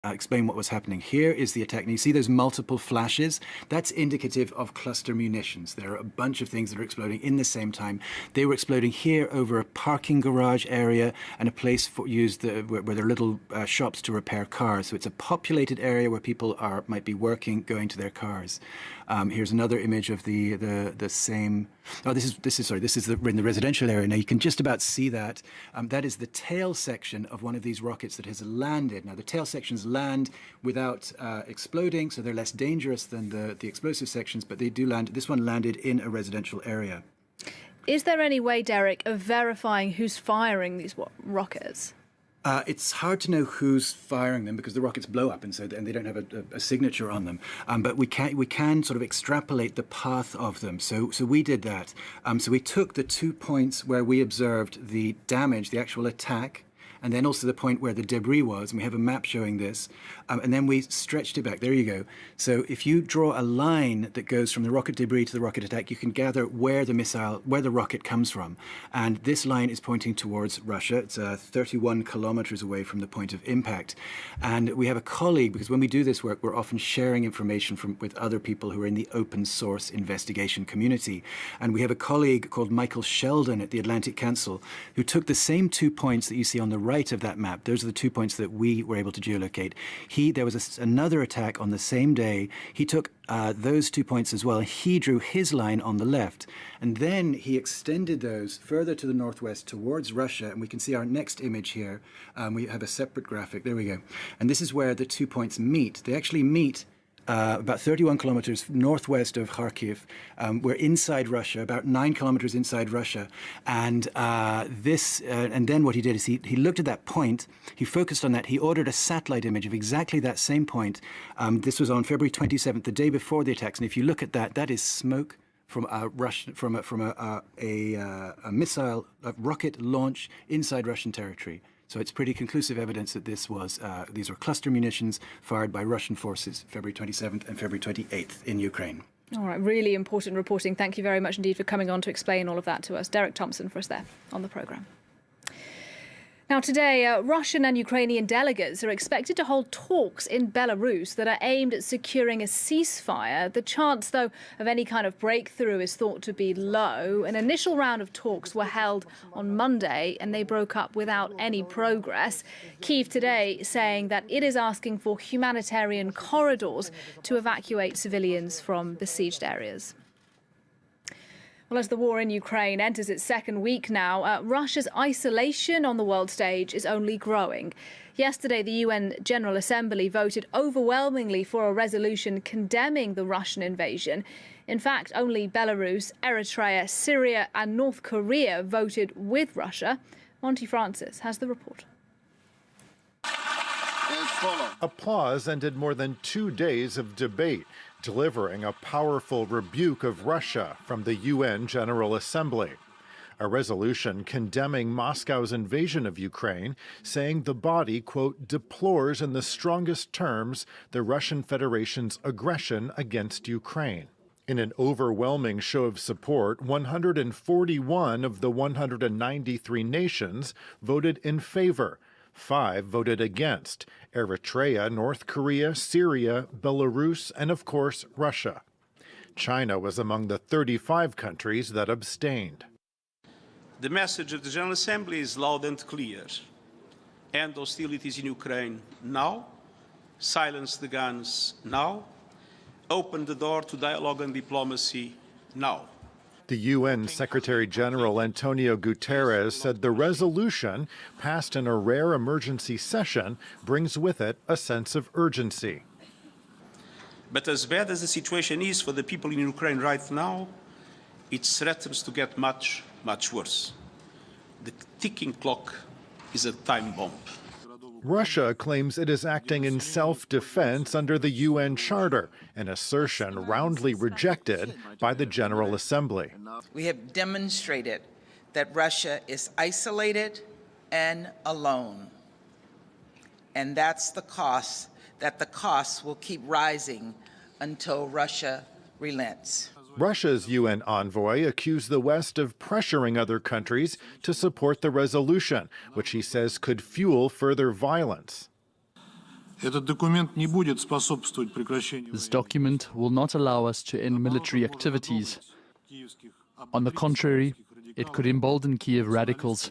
explain what was happening. Here is the attack. And you see those multiple flashes? That's indicative of cluster munitions. There are a bunch of things that are exploding in the same time. They were exploding here over a parking garage area and a place used where there are little shops to repair cars. So it's a populated area where people might be working, going to their cars. Here's another image of the same. Oh, this is in the residential area. Now you can just about see that. That is the tail section of one of these rockets that has landed. Now the tail sections land without exploding, so they're less dangerous than the explosive sections, but they do land. This one landed in a residential area. Is there any way, Derek, of verifying who's firing these rockets? It's hard to know who's firing them because the rockets blow up and they don't have a signature on them. But we can sort of extrapolate the path of them. So we did that. So we took the 2 points where we observed the damage, the actual attack, and then also the point where the debris was, and we have a map showing this, and then we stretched it back. There you go. So if you draw a line that goes from the rocket debris to the rocket attack, you can gather where the rocket comes from. And this line is pointing towards Russia. It's 31 kilometers away from the point of impact. And we have a colleague, because when we do this work, we're often sharing information with other people who are in the open source investigation community. And we have a colleague called Michael Sheldon at the Atlantic Council who took the same 2 points that you see on the right of that map. Those are the 2 points that we were able to geolocate. There was another attack on the same day. He took those 2 points as well. He drew his line on the left. And then he extended those further to the northwest towards Russia. And we can see our next image here. We have a separate graphic. There we go. And this is where the 2 points meet. They actually meet about 31 kilometers northwest of Kharkiv. We're inside Russia, about 9 kilometers inside Russia. And and then what he did is he looked at that point, he focused on that, he ordered a satellite image of exactly that same point. This was on February 27th, the day before the attacks. And if you look at that, that is smoke from a missile, a rocket launch inside Russian territory. So it's pretty conclusive evidence that these were cluster munitions fired by Russian forces February 27th and February 28th in Ukraine. All right, really important reporting. Thank you very much indeed for coming on to explain all of that to us. Derek Thompson for us there on the programme. Now today, Russian and Ukrainian delegates are expected to hold talks in Belarus that are aimed at securing a ceasefire. The chance, though, of any kind of breakthrough is thought to be low. An initial round of talks were held on Monday and they broke up without any progress. Kyiv today saying that it is asking for humanitarian corridors to evacuate civilians from besieged areas. Well, as the war in Ukraine enters its second week now, Russia's isolation on the world stage is only growing. Yesterday, the UN General Assembly voted overwhelmingly for a resolution condemning the Russian invasion. In fact, only Belarus, Eritrea, Syria and North Korea voted with Russia. Monty Francis has the report. Applause ended more than 2 days of debate, delivering a powerful rebuke of Russia from the UN General Assembly. A resolution condemning Moscow's invasion of Ukraine, saying the body, quote, deplores in the strongest terms the Russian Federation's aggression against Ukraine. In an overwhelming show of support, 141 of the 193 nations voted in favor. 5 voted against: Eritrea, North Korea, Syria, Belarus, and of course, Russia. China was among the 35 countries that abstained. The message of the General Assembly is loud and clear. End hostilities in Ukraine now. Silence the guns now. Open the door to dialogue and diplomacy now. The UN Secretary-General Antonio Guterres said the resolution, passed in a rare emergency session, brings with it a sense of urgency. But as bad as the situation is for the people in Ukraine right now, it threatens to get much, much worse. The ticking clock is a time bomb. Russia claims it is acting in self-defense under the UN Charter, an assertion roundly rejected by the General Assembly. We have demonstrated that Russia is isolated and alone. And that's the cost, that the costs will keep rising until Russia relents. Russia's UN envoy accused the West of pressuring other countries to support the resolution, which he says could fuel further violence. This document will not allow us to end military activities. On the contrary, it could embolden Kiev radicals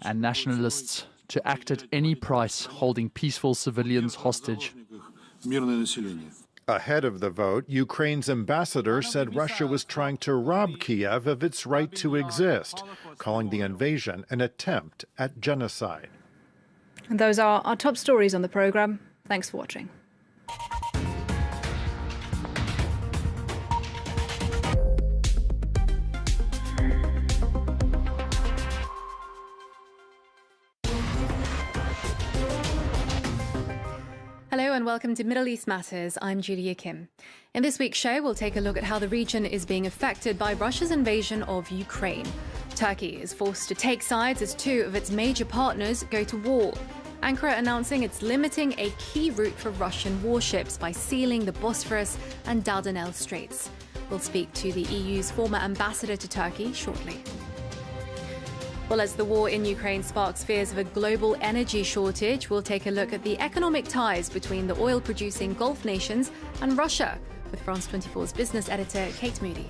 and nationalists to act at any price, holding peaceful civilians hostage. Ahead of the vote, Ukraine's ambassador said Russia was trying to rob Kiev of its right to exist, calling the invasion an attempt at genocide. And those are our top stories on the programme. Thanks for watching. Hello and welcome to Middle East Matters. I'm Julia Kim. In this week's show, we'll take a look at how the region is being affected by Russia's invasion of Ukraine. Turkey is forced to take sides as two of its major partners go to war. Ankara announcing it's limiting a key route for Russian warships by sealing the Bosphorus and Dardanelles Straits. We'll speak to the EU's former ambassador to Turkey shortly. Well, as the war in Ukraine sparks fears of a global energy shortage, we'll take a look at the economic ties between the oil-producing Gulf nations and Russia with France 24's business editor Kate Moody.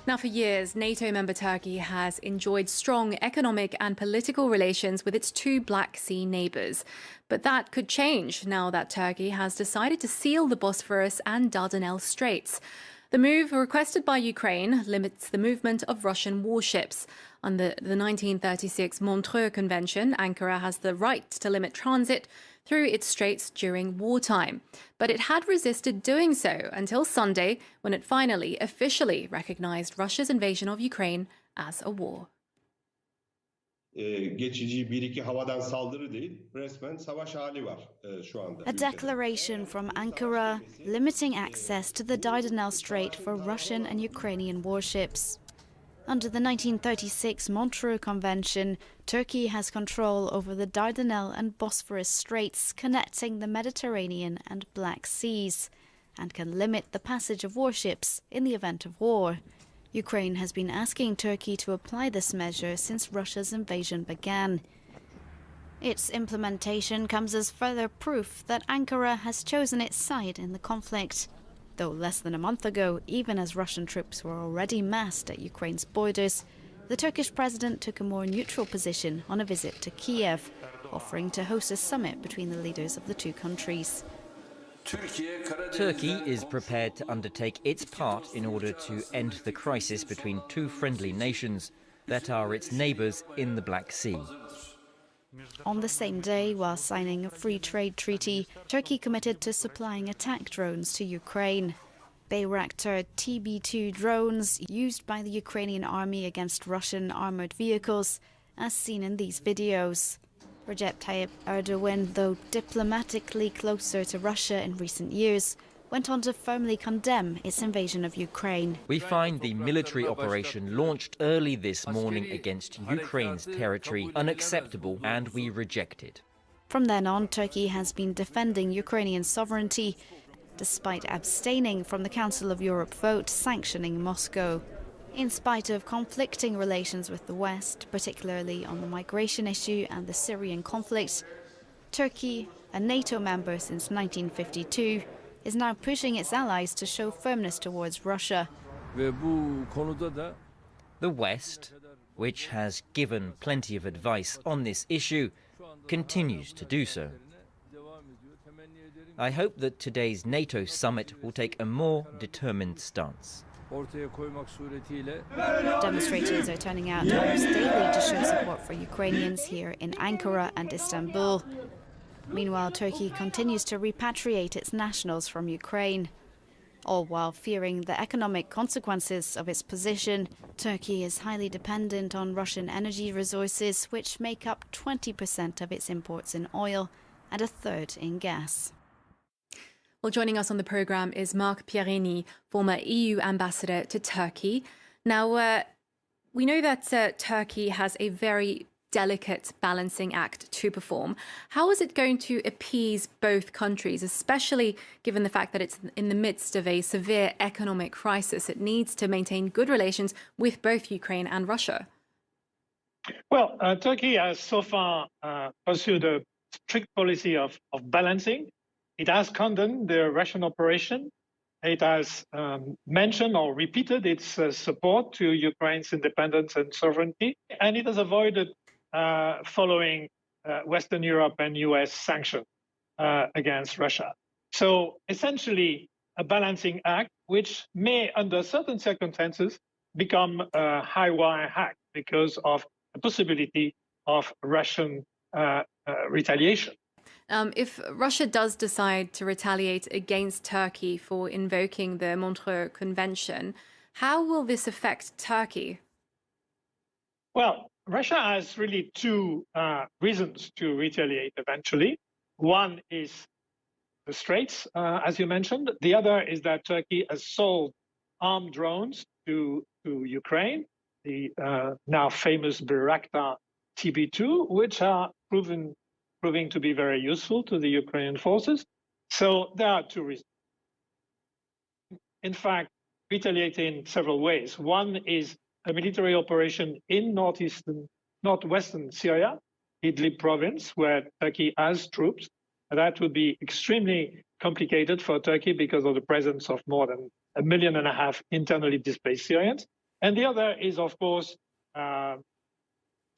Now, for years, NATO member Turkey has enjoyed strong economic and political relations with its two Black Sea neighbours. But that could change now that Turkey has decided to seal the Bosphorus and Dardanelles Straits. The move, requested by Ukraine, limits the movement of Russian warships. Under the 1936 Montreux Convention, Ankara has the right to limit transit through its straits during wartime. But it had resisted doing so until Sunday, when it finally officially recognised Russia's invasion of Ukraine as a war. A declaration from Ankara limiting access to the Dardanelles Strait for Russian and Ukrainian warships. Under the 1936 Montreux Convention, Turkey has control over the Dardanelles and Bosphorus Straits connecting the Mediterranean and Black Seas, and can limit the passage of warships in the event of war. Ukraine has been asking Turkey to apply this measure since Russia's invasion began. Its implementation comes as further proof that Ankara has chosen its side in the conflict. Though less than a month ago, even as Russian troops were already massed at Ukraine's borders, the Turkish president took a more neutral position on a visit to Kiev, offering to host a summit between the leaders of the two countries. Turkey is prepared to undertake its part in order to end the crisis between two friendly nations that are its neighbours in the Black Sea. On the same day, while signing a free trade treaty, Turkey committed to supplying attack drones to Ukraine. Bayraktar TB2 drones used by the Ukrainian army against Russian armoured vehicles, as seen in these videos. Recep Tayyip Erdogan, though diplomatically closer to Russia in recent years, went on to firmly condemn its invasion of Ukraine. We find the military operation launched early this morning against Ukraine's territory unacceptable, and we reject it. From then on, Turkey has been defending Ukrainian sovereignty, despite abstaining from the Council of Europe vote sanctioning Moscow. In spite of conflicting relations with the West, particularly on the migration issue and the Syrian conflict, Turkey, a NATO member since 1952, is now pushing its allies to show firmness towards Russia. The West, which has given plenty of advice on this issue, continues to do so. I hope that today's NATO summit will take a more determined stance. Demonstrators are turning out almost daily to show support for Ukrainians here in Ankara and Istanbul. Meanwhile, Turkey continues to repatriate its nationals from Ukraine. All while fearing the economic consequences of its position, Turkey is highly dependent on Russian energy resources, which make up 20% of its imports in oil and a third in gas. Well, joining us on the programme is Marc Pierini, former EU ambassador to Turkey. Now, we know that Turkey has a very delicate balancing act to perform. How is it going to appease both countries, especially given the fact that it's in the midst of a severe economic crisis? It needs to maintain good relations with both Ukraine and Russia. Well, Turkey has so far pursued a strict policy of balancing. It has condemned the Russian operation. It has mentioned or repeated its support to Ukraine's independence and sovereignty, and it has avoided following Western Europe and US sanctions against Russia. So essentially, a balancing act, which may, under certain circumstances, become a high-wire hack because of the possibility of Russian retaliation. If Russia does decide to retaliate against Turkey for invoking the Montreux Convention, how will this affect Turkey? Well, Russia has really two reasons to retaliate eventually. One is the Straits, as you mentioned. The other is that Turkey has sold armed drones to Ukraine, the now famous Bayraktar TB2, which are proving to be very useful to the Ukrainian forces. So there are two reasons. In fact, retaliate in several ways. One is a military operation in northwestern Syria, Idlib province, where Turkey has troops. That would be extremely complicated for Turkey because of the presence of more than 1.5 million internally displaced Syrians. And the other is, of course,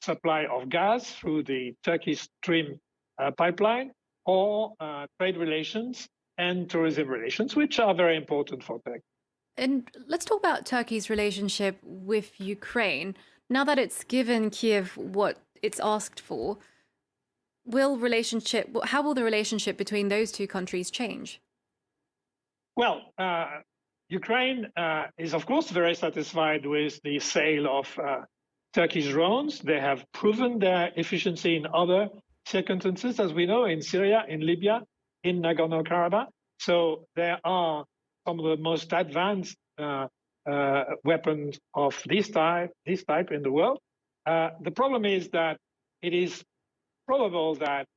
supply of gas through the Turkish Stream pipeline, or trade relations and tourism relations, which are very important for Turkey. And let's talk about Turkey's relationship with Ukraine. Now that it's given Kiev what it's asked for, how will the relationship between those two countries change? Well, Ukraine is, of course, very satisfied with the sale of Turkish drones. They have proven their efficiency in other circumstances, as we know, in Syria, in Libya, in Nagorno-Karabakh. So there are some of the most advanced weapons of this type in the world. The problem is that it is probable that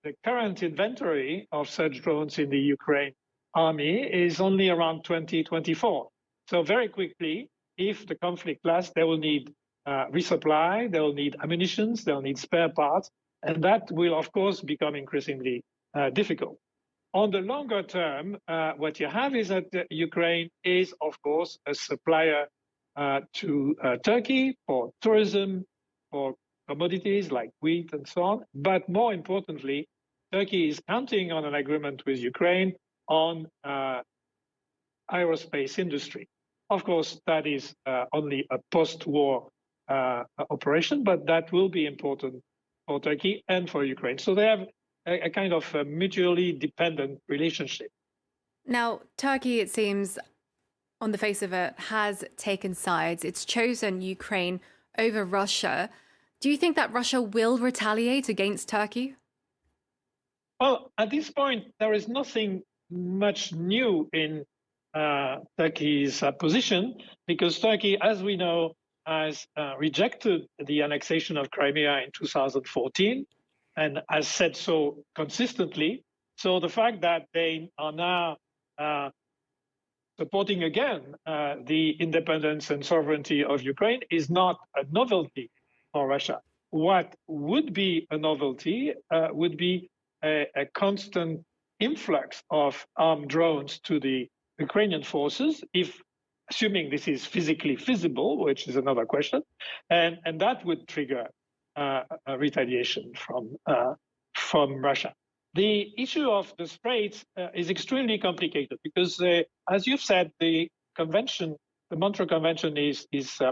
the current inventory of such drones in the Ukraine army is only around 2024. So very quickly, if the conflict lasts, they will need resupply, they will need ammunition, they will need spare parts, and that will, of course, become increasingly difficult. On the longer term, what you have is that Ukraine is, of course, a supplier to Turkey for tourism, for commodities like wheat and so on. But more importantly, Turkey is counting on an agreement with Ukraine on aerospace industry. Of course, that is only a post-war operation, but that will be important for Turkey and for Ukraine. So they have a kind of a mutually dependent relationship. Now, Turkey, it seems, on the face of it, has taken sides. It's chosen Ukraine over Russia. Do you think that Russia will retaliate against Turkey? Well, at this point, there is nothing much new in Turkey's position, because Turkey, as we know, has rejected the annexation of Crimea in 2014 and has said so consistently. So the fact that they are now supporting again the independence and sovereignty of Ukraine is not a novelty for Russia. What would be a novelty would be a constant influx of armed drones to the Ukrainian forces, assuming this is physically feasible, which is another question, and that would trigger a retaliation from Russia. The issue of the Straits is extremely complicated because, as you've said, the convention, the Montreux Convention, is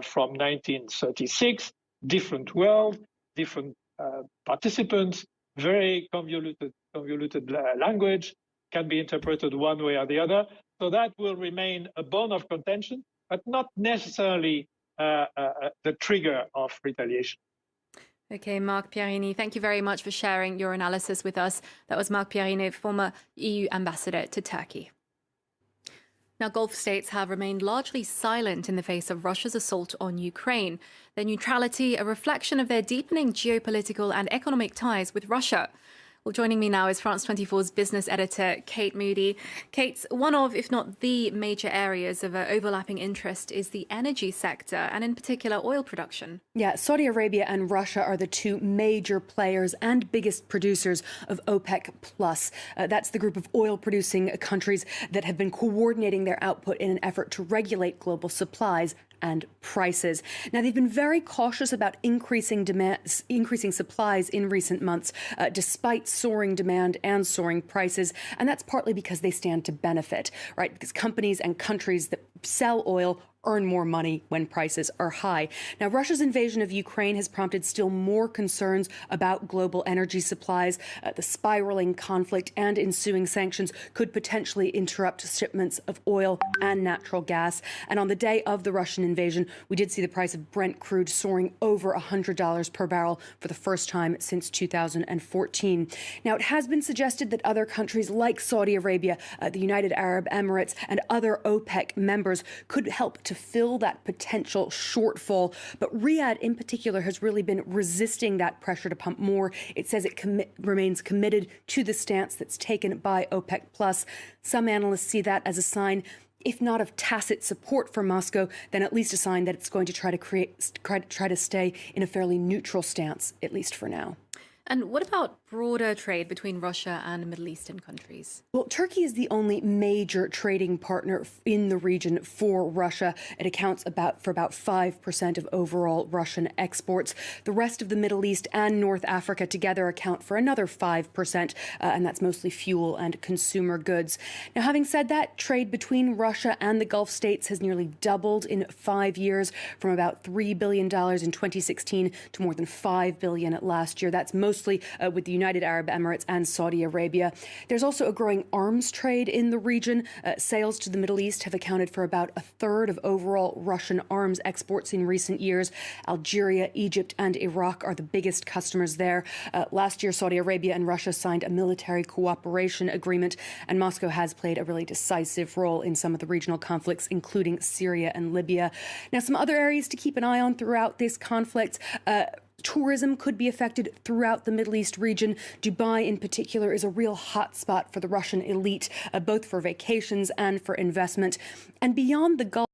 from 1936. Different world, different participants, very convoluted language, can be interpreted one way or the other. So that will remain a bone of contention, but not necessarily the trigger of retaliation. Okay, Marc Pierini, thank you very much for sharing your analysis with us. That was Marc Pierini, former EU ambassador to Turkey. Now, Gulf states have remained largely silent in the face of Russia's assault on Ukraine. Their neutrality, a reflection of their deepening geopolitical and economic ties with Russia. Well, joining me now is France 24's business editor, Kate Moody. Kate, one of, if not the major areas of overlapping interest is the energy sector, and in particular oil production. Yeah, Saudi Arabia and Russia are the two major players and biggest producers of OPEC+. That's the group of oil-producing countries that have been coordinating their output in an effort to regulate global supplies and prices. Now, they've been very cautious about increasing supplies in recent months, despite soaring demand and soaring prices. And that's partly because they stand to benefit, right? Because companies and countries that sell oil earn more money when prices are high. Now, Russia's invasion of Ukraine has prompted still more concerns about global energy supplies. The spiraling conflict and ensuing sanctions could potentially interrupt shipments of oil and natural gas. And on the day of the Russian invasion, we did see the price of Brent crude soaring over $100 per barrel for the first time since 2014. Now, it has been suggested that other countries like Saudi Arabia, the United Arab Emirates, and other OPEC members could help to fill that potential shortfall. But Riyadh in particular has really been resisting that pressure to pump more. It says it remains committed to the stance that's taken by OPEC+. Some analysts see that as a sign, if not of tacit support for Moscow, then at least a sign that it's going to try to stay in a fairly neutral stance, at least for now. And what about broader trade between Russia and Middle Eastern countries? Well, Turkey is the only major trading partner in the region for Russia. It accounts for about 5% of overall Russian exports. The rest of the Middle East and North Africa together account for another 5%, and that's mostly fuel and consumer goods. Now, having said that, trade between Russia and the Gulf states has nearly doubled in 5 years, from about $3 billion in 2016 to more than $5 billion last year. That's mostly with the United Arab Emirates and Saudi Arabia. There's also a growing arms trade in the region. Sales to the Middle East have accounted for about a third of overall Russian arms exports in recent years. Algeria, Egypt, and Iraq are the biggest customers there. Last year, Saudi Arabia and Russia signed a military cooperation agreement, and Moscow has played a really decisive role in some of the regional conflicts, including Syria and Libya. Now, some other areas to keep an eye on throughout this conflict. Tourism could be affected throughout the Middle East region. Dubai, in particular, is a real hotspot for the Russian elite, both for vacations and for investment. And beyond the Gulf,